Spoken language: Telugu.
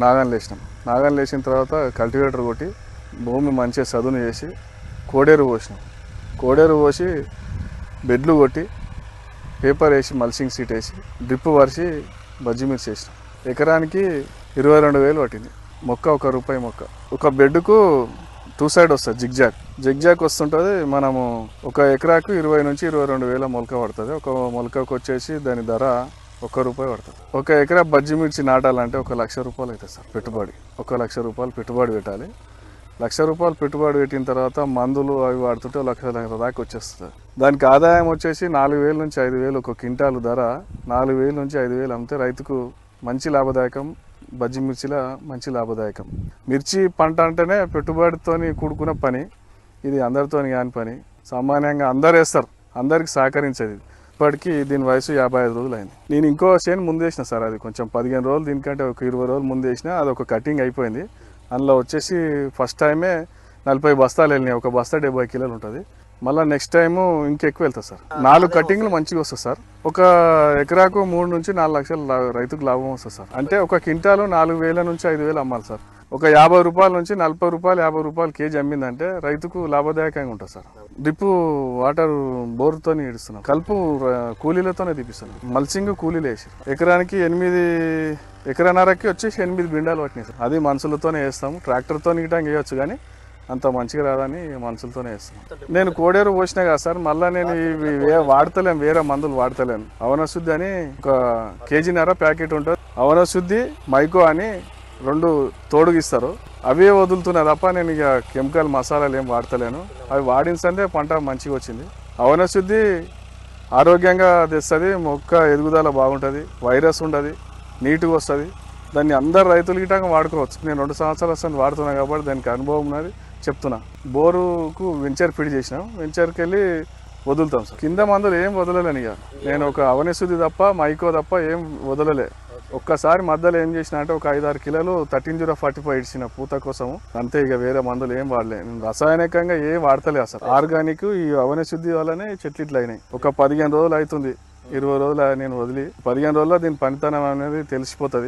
నాగన్లు వేసినాం. నాగన్లు వేసిన తర్వాత కల్టివేటర్ కొట్టి భూమి మంచిగా చదును చేసి కోడేరు పోసినాం. కోడేరు పోసి బెడ్లు కొట్టి పేపర్ వేసి మల్చింగ్ సీట్ వేసి డ్రిప్ వరిసి బజ్జి మిర్చి వేసినాం. ఎకరానికి 22,000 పట్టింది. మొక్క ₹1 మొక్క. ఒక బెడ్కు 2 సైడ్ వస్తుంది జిగ్జాగ్ వస్తుంటుంది. మనము ఒక ఎకరాకు 20 నుంచి 22,000 మొలక పడుతుంది. ఒక మొలకకు వచ్చేసి దాని ధర ₹1 పడుతుంది. ఒక ఎకరా బజ్జి మిర్చి నాటాలంటే ₹1,00,000 అవుతుంది సార్ పెట్టుబడి. ₹1,00,000 పెట్టుబడి పెట్టాలి. ₹1,00,000 పెట్టుబడి పెట్టిన తర్వాత మందులు అవి వాడుతుంటే ₹1,00,000 దాకా వచ్చేస్తుంది. దానికి ఆదాయం వచ్చేసి 4,000 నుంచి 5,000. ఒక క్వింటాలు ధర 4,000 నుంచి 5,000 అమ్మితే రైతుకు మంచి లాభదాయకం. బజ్జి మిర్చిలో మంచి లాభదాయకం. మిర్చి పంట అంటేనే పెట్టుబడితో కూడుకున్న పని. ఇది అందరితో కాని పని. సామాన్యంగా అందరు వేస్తారు, అందరికి సహకరించేది. ఇప్పటికీ దీని వయసు 55 రోజులు అయింది. నేను ఇంకో చేను ముందు వేసిన సార్, అది కొంచెం 15 రోజులు, దీనికంటే ఒక 20 రోజులు ముందు వేసిన. అది ఒక కటింగ్ అయిపోయింది. అందులో వచ్చేసి ఫస్ట్ టైమే 40 బస్తాలు వెళ్ళినాయి. ఒక బస్తా 70 కిలోలు ఉంటుంది. మళ్ళీ నెక్స్ట్ టైము ఇంకెక్కువ వెళ్తుంది సార్. 4 కటింగ్లు మంచిగా వస్తుంది సార్. ఒక ఎకరాకు 3 నుంచి 4 లక్షలు రైతుకు లాభం వస్తుంది సార్. అంటే ఒక క్వింటాలు 4,000 నుంచి 5,000 అమ్మాలి సార్. ఒక ₹50 నుంచి ₹40, ₹50 కేజీ అమ్మిందంటే రైతుకు లాభదాయకంగా ఉంటుంది సార్. డ్రిప్ వాటర్ బోర్తోనే ఇడుస్తున్నాం. కలుపు కూలీలతోనే తీపిస్తున్నాం. మల్చింగ్ కూలీలు వేసి ఎకరానికి 8 ఎకరన్నరకి వచ్చేసి 8 బిండాలు పట్టినాయి సార్. అది మనుషులతోనే వేస్తాము. ట్రాక్టర్తో ఇటంగా వేయచ్చు కానీ అంత మంచిగా రాదని మనుషులతోనే వేస్తున్నాను. నేను కోడేరు పోసినా కదా సార్, మళ్ళీ నేను ఇవి వాడతలేను, వేరే మందులు వాడతలేను. అవనశుద్ధి అని ఒక కేజీన్నర ప్యాకెట్ ఉంటుంది. అవనశుద్ధి మైకో అని 2 తోడుగిస్తారు. అవే వదులుతున్నా తప్ప నేను ఇక కెమికల్ మసాలాలు ఏం వాడతలేను. అవి వాడినంటే పంట మంచిగా వచ్చింది. అవనశుద్ధి ఆరోగ్యంగా తెస్తుంది. మొక్క ఎదుగుదల బాగుంటుంది, వైరస్ ఉండదు, నీట్గా వస్తుంది. దాన్ని అందరు రైతులు గిట్టంగా వాడుకోవచ్చు. నేను 2 సంవత్సరాల వస్తుంది వాడుతున్నాను కాబట్టి దానికి అనుభవం ఉన్నది చెప్తున్నా. బోరుకు వెంచర్ ఫిట్ చేసినాం. వెంచర్కి వెళ్ళి వదులుతాం సార్. కింద మందులు ఏం వదలలేను. ఇక నేను ఒక అవనశుద్ధి తప్ప మైకో తప్ప ఏం వదలలే. ఒక్కసారి మధ్యలో ఏం చేసిన అంటే ఒక 5-6 కిలోలు 13-0-45 ఇచ్చిన పూత కోసము, అంతే. ఇక వేరే మందులు ఏం వాడలే. రసాయనికంగా ఏం వాడతలే అసలు. ఆర్గానిక్ ఈ అవనశుద్ధి వల్లనే చెట్లు ఇట్లా అయినాయి. ఒక 15 రోజులు అవుతుంది, 20 రోజులు నేను వదిలి. 15 రోజుల్లో దీని పనితనం అనేది తెలిసిపోతుంది.